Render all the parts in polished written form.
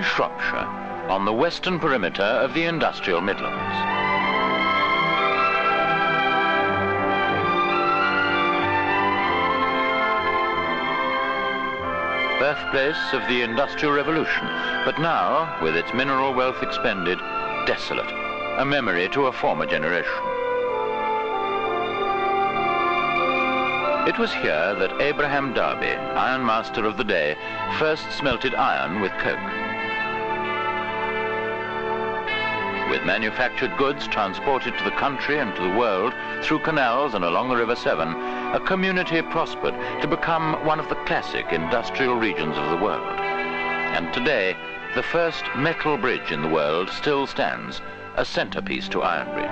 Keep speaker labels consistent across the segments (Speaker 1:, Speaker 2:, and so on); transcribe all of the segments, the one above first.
Speaker 1: Shropshire, on the western perimeter of the industrial Midlands. Birthplace of the Industrial Revolution, but now, with its mineral wealth expended, desolate, a memory to a former generation. It was here that Abraham Darby, ironmaster of the day, first smelted iron with coke. With manufactured goods transported to the country and to the world through canals and along the River Severn, a community prospered to become one of the classic industrial regions of the world. And today, the first metal bridge in the world still stands, a centerpiece to Iron Bridge.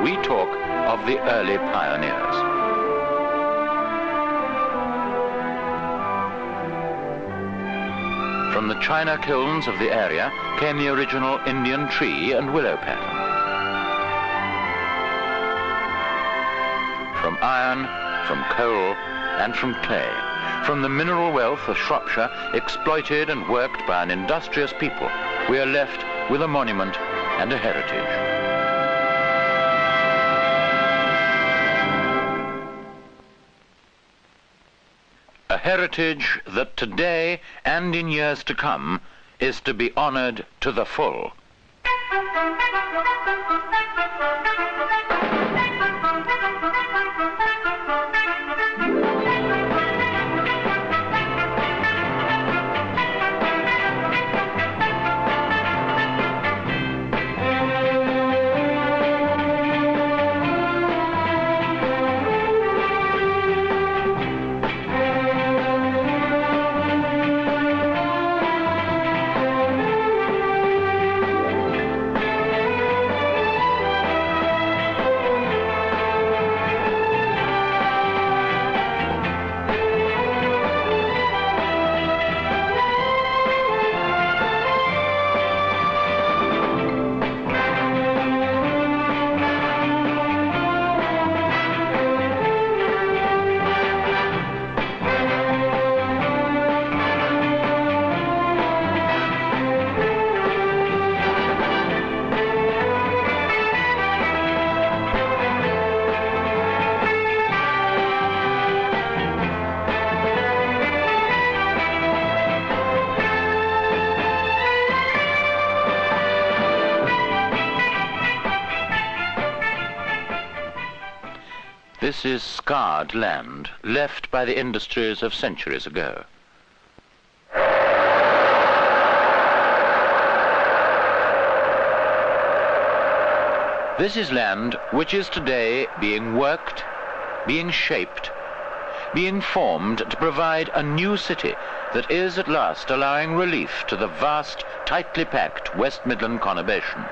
Speaker 1: We talk of the early pioneers. From the china kilns of the area came the original Indian tree and willow pattern. From iron, from coal, and from clay, from the mineral wealth of Shropshire, exploited and worked by an industrious people, we are left with a monument and a heritage. A heritage that today and in years to come is to be honored to the full. This is scarred land, left by the industries of centuries ago. This is land which is today being worked, being shaped, being formed to provide a new city that is at last allowing relief to the vast, tightly packed West Midland conurbation.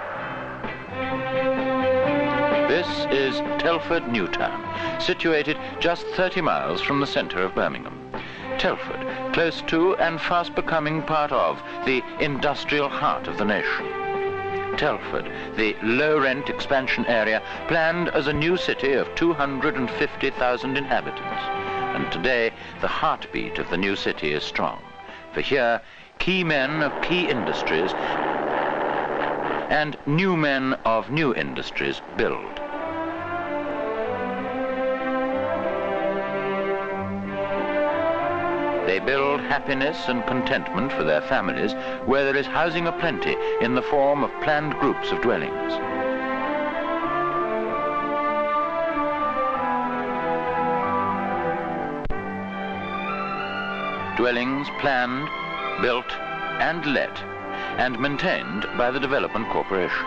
Speaker 1: This is Telford New Town, situated just 30 miles from the centre of Birmingham. Telford, close to and fast becoming part of the industrial heart of the nation. Telford, the low-rent expansion area planned as a new city of 250,000 inhabitants. And today, the heartbeat of the new city is strong. For here, key men of key industries and new men of new industries build. They build happiness and contentment for their families where there is housing aplenty in the form of planned groups of dwellings. Dwellings planned, built and let and maintained by the Development Corporation.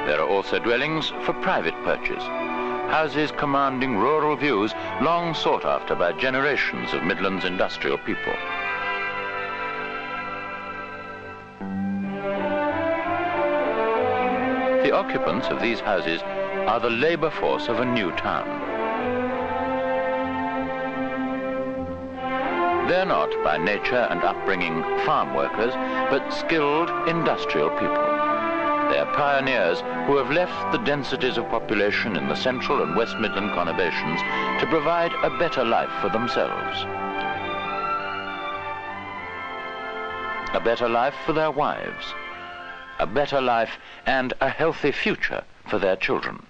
Speaker 1: There are also dwellings for private purchase, houses commanding rural views long sought after by generations of Midlands industrial people. The occupants of these houses are the labour force of a new town. They're not, by nature and upbringing, farm workers, but skilled industrial people. They're pioneers who have left the densities of population in the Central and West Midland conurbations to provide a better life for themselves. A better life for their wives. A better life and a healthy future for their children.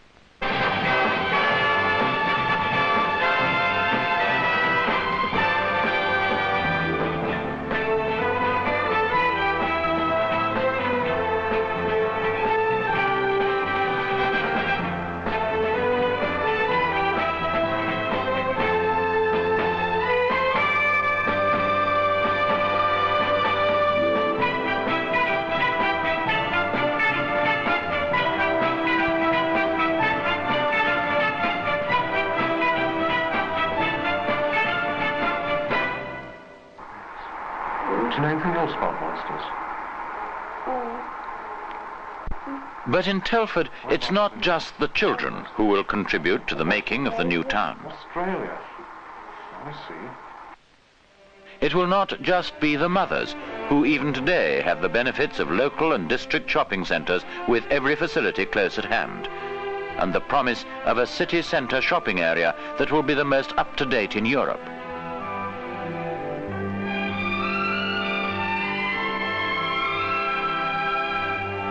Speaker 2: Do you know anything else about monsters?
Speaker 1: But in Telford, it's not just the children who will contribute to the making of the new town.
Speaker 2: Australia. I see.
Speaker 1: It will not just be the mothers who even today have the benefits of local and district shopping centres with every facility close at hand, and the promise of a city centre shopping area that will be the most up-to-date in Europe.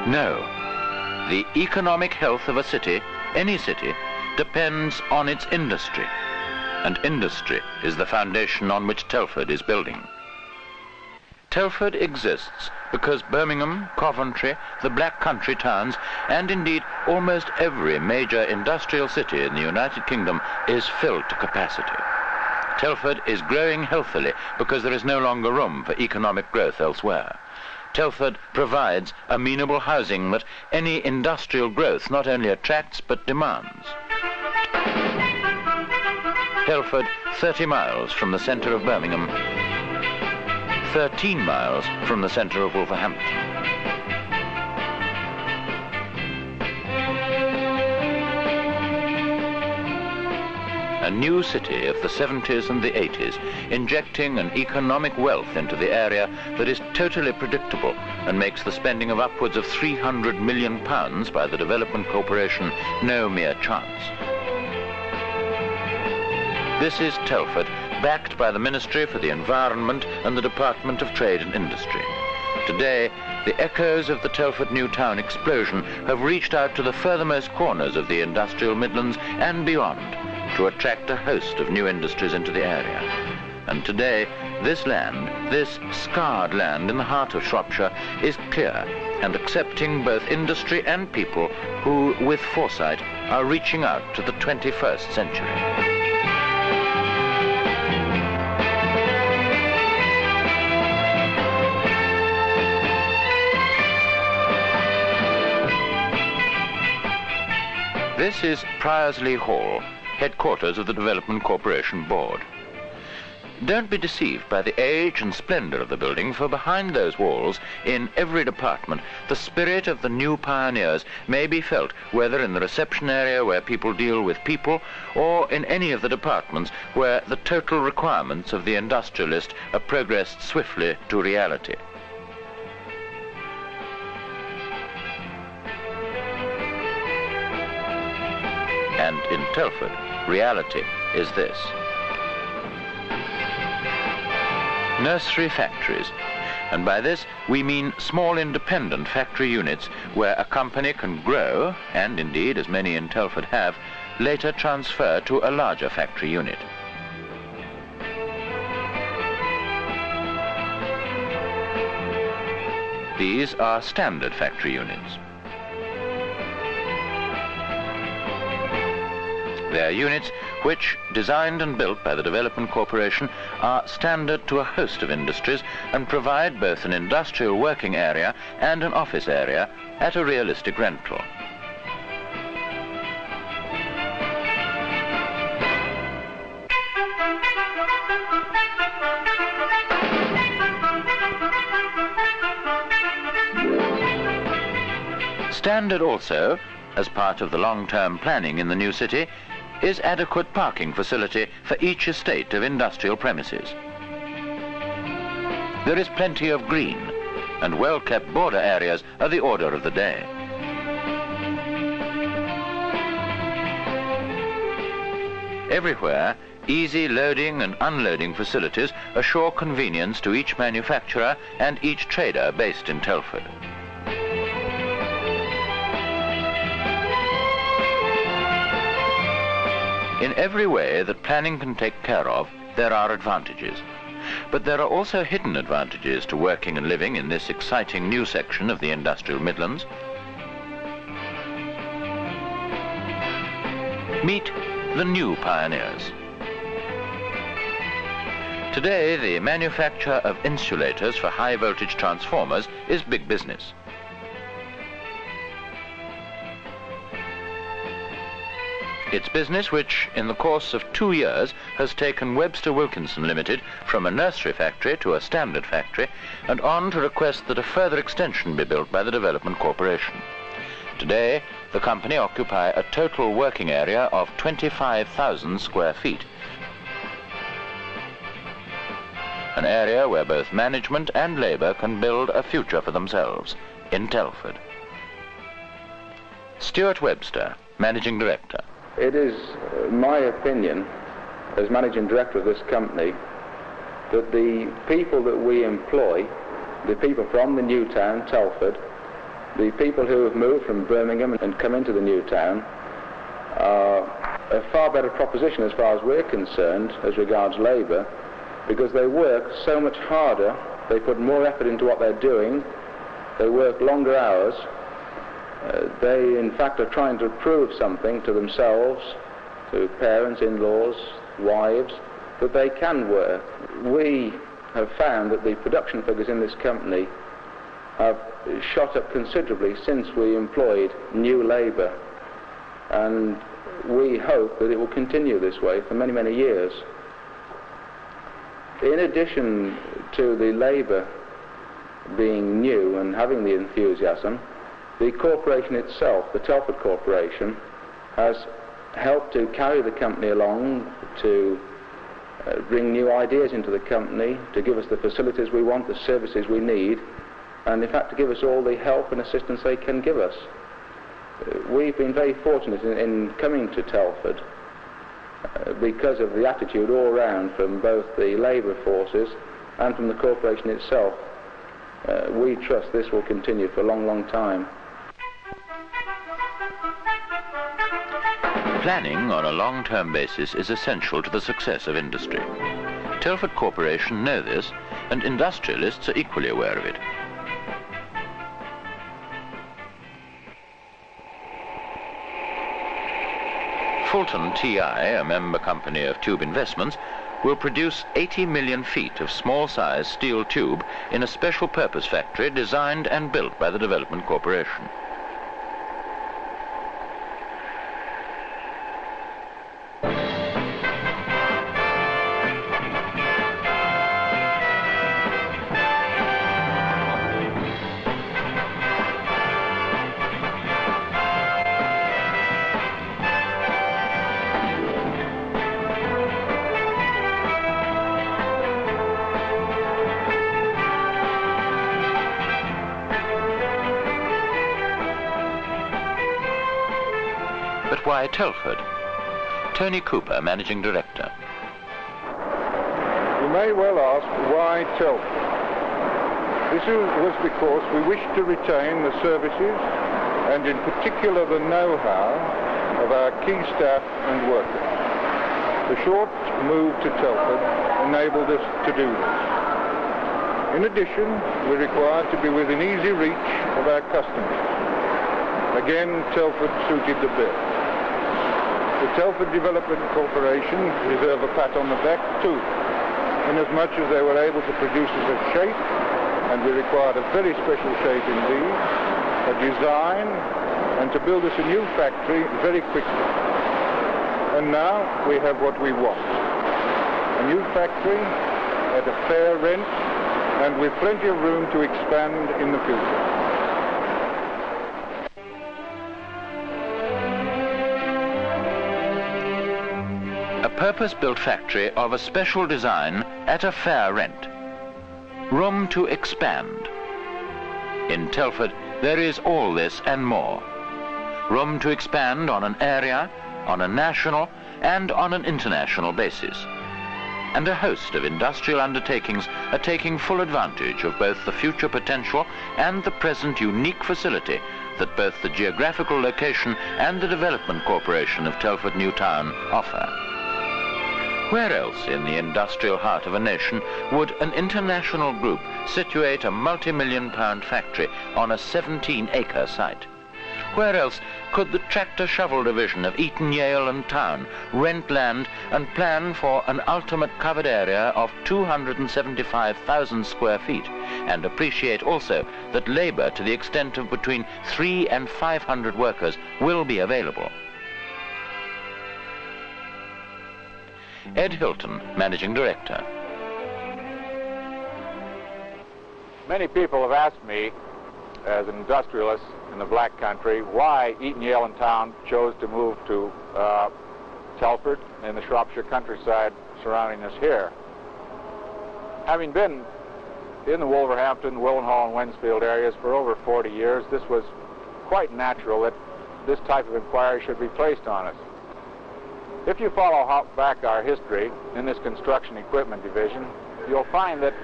Speaker 1: No, the economic health of a city, any city, depends on its industry, and industry is the foundation on which Telford is building. Telford exists because Birmingham, Coventry, the Black Country towns, and indeed almost every major industrial city in the United Kingdom is filled to capacity. Telford is growing healthily because there is no longer room for economic growth elsewhere. Telford provides amenable housing that any industrial growth not only attracts but demands. Telford, 30 miles from the centre of Birmingham, 13 miles from the centre of Wolverhampton. A new city of the 70s and the 80s, injecting an economic wealth into the area that is totally predictable and makes the spending of upwards of £300 million by the Development Corporation no mere chance. This is Telford, backed by the Ministry for the Environment and the Department of Trade and Industry. Today, the echoes of the Telford New Town explosion have reached out to the furthermost corners of the industrial Midlands and beyond, to attract a host of new industries into the area. And today, this land, this scarred land in the heart of Shropshire, is clear and accepting both industry and people who, with foresight, are reaching out to the 21st century. This is Priorsley Hall, headquarters of the Development Corporation Board. Don't be deceived by the age and splendour of the building, for behind those walls, in every department, the spirit of the new pioneers may be felt, whether in the reception area where people deal with people, or in any of the departments where the total requirements of the industrialist are progressed swiftly to reality. And in Telford, reality is this. Nursery factories, and by this we mean small independent factory units where a company can grow, and indeed, as many in Telford have, later transfer to a larger factory unit. These are standard factory units. They are units which, designed and built by the Development Corporation, are standard to a host of industries and provide both an industrial working area and an office area at a realistic rental. Standard also, as part of the long-term planning in the new city, is adequate parking facility for each estate of industrial premises. There is plenty of green, and well-kept border areas are the order of the day. Everywhere, easy loading and unloading facilities assure convenience to each manufacturer and each trader based in Telford. In every way that planning can take care of, there are advantages. But there are also hidden advantages to working and living in this exciting new section of the industrial Midlands. Meet the new pioneers. Today, the manufacture of insulators for high-voltage transformers is big business. It's business which, in the course of 2 years, has taken Webster Wilkinson Limited from a nursery factory to a standard factory, and on to request that a further extension be built by the Development Corporation. Today, the company occupy a total working area of 25,000 square feet. An area where both management and labour can build a future for themselves, in Telford. Stuart Webster, Managing Director.
Speaker 3: It is my opinion, as Managing Director of this company, that the people that we employ, the people from the new town, Telford, the people who have moved from Birmingham and come into the new town, are a far better proposition as far as we're concerned as regards labour, because they work so much harder, they put more effort into what they're doing, they work longer hours. They, in fact, are trying to prove something to themselves, to parents, in-laws, wives, that they can work. We have found that the production figures in this company have shot up considerably since we employed new labour, and we hope that it will continue this way for many, many years. In addition to the labour being new and having the enthusiasm, the corporation itself, the Telford Corporation, has helped to carry the company along, to bring new ideas into the company, to give us the facilities we want, the services we need, and in fact to give us all the help and assistance they can give us. We've been very fortunate in coming to Telford because of the attitude all round from both the labour forces and from the corporation itself. We trust this will continue for a long, long time.
Speaker 1: Planning on a long-term basis is essential to the success of industry. Telford Corporation know this, and industrialists are equally aware of it. Fulton TI, a member company of Tube Investments, will produce 80 million feet of small-size steel tube in a special purpose factory designed and built by the Development Corporation. But why Telford? Tony Cooper, Managing Director.
Speaker 4: You may well ask, why Telford? This was because we wished to retain the services and in particular the know-how of our key staff and workers. The short move to Telford enabled us to do this. In addition, we required to be within easy reach of our customers. Again, Telford suited the bill. The Telford Development Corporation deserve a pat on the back too, inasmuch as they were able to produce us a shape, and we required a very special shape indeed, a design, and to build us a new factory very quickly. And now we have what we want. A new factory at a fair rent and with plenty of room to expand in the future.
Speaker 1: purpose-built factory of a special design at a fair rent. Room to expand. In Telford, there is all this and more. Room to expand on an area, on a national, and on an international basis. And a host of industrial undertakings are taking full advantage of both the future potential and the present unique facility that both the geographical location and the Development Corporation of Telford New Town offer. Where else in the industrial heart of a nation would an international group situate a multi-million-pound factory on a 17-acre site? Where else could the tractor-shovel division of Eton, Yale and Town rent land and plan for an ultimate covered area of 275,000 square feet, and appreciate also that labour to the extent of between 300 and 500 workers will be available? Ed Hilton, Managing Director.
Speaker 4: Many people have asked me, as an industrialist in the Black Country, why Eton, Yale and Town chose to move to Telford in the Shropshire countryside surrounding us here. Having been in the Wolverhampton, Willenhall and Wensfield areas for over 40 years, this was quite natural that this type of inquiry should be placed on us. If you follow back our history in this construction equipment division, you'll find that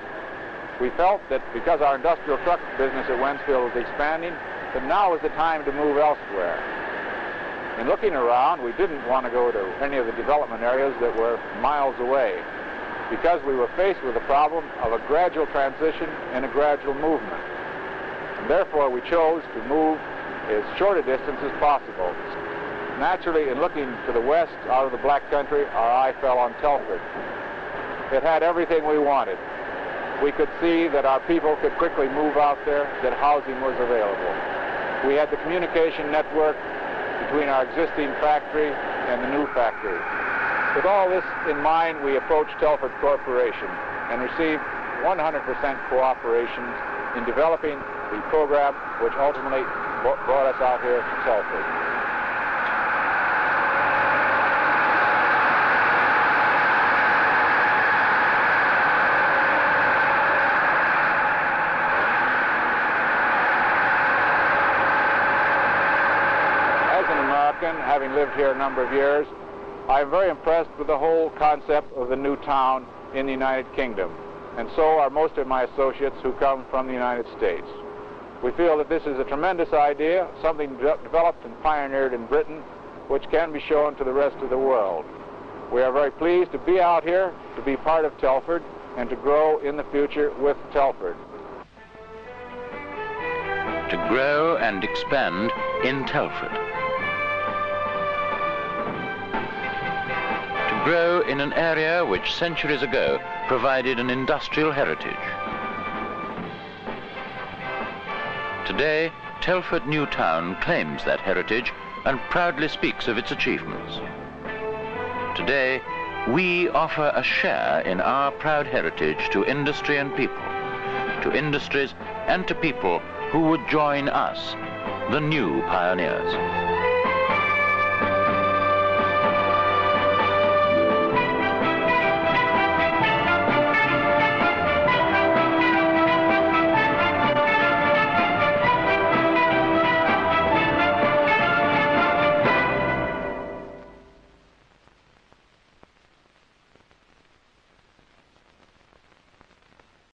Speaker 4: we felt that because our industrial truck business at Wensfield was expanding, that now was the time to move elsewhere. In looking around, we didn't want to go to any of the development areas that were miles away, because we were faced with the problem of a gradual transition and a gradual movement. And therefore, we chose to move as short a distance as possible. Naturally, in looking to the west out of the Black Country, our eye fell on Telford. It had everything we wanted. We could see that our people could quickly move out there, that housing was available. We had the communication network between our existing factory and the new factory. With all this in mind, we approached Telford Corporation and received 100% cooperation in developing the program which ultimately brought us out here to Telford. Having lived here a number of years, I'm very impressed with the whole concept of the new town in the United Kingdom, and so are most of my associates who come from the United States. We feel that this is a tremendous idea, something developed and pioneered in Britain, which can be shown to the rest of the world. We are very pleased to be out here, to be part of Telford, and to grow in the future with Telford.
Speaker 1: To grow and expand in Telford. Grow in an area which centuries ago provided an industrial heritage. Today, Telford New Town claims that heritage and proudly speaks of its achievements. Today, we offer a share in our proud heritage to industry and people, to industries and to people who would join us, the new pioneers.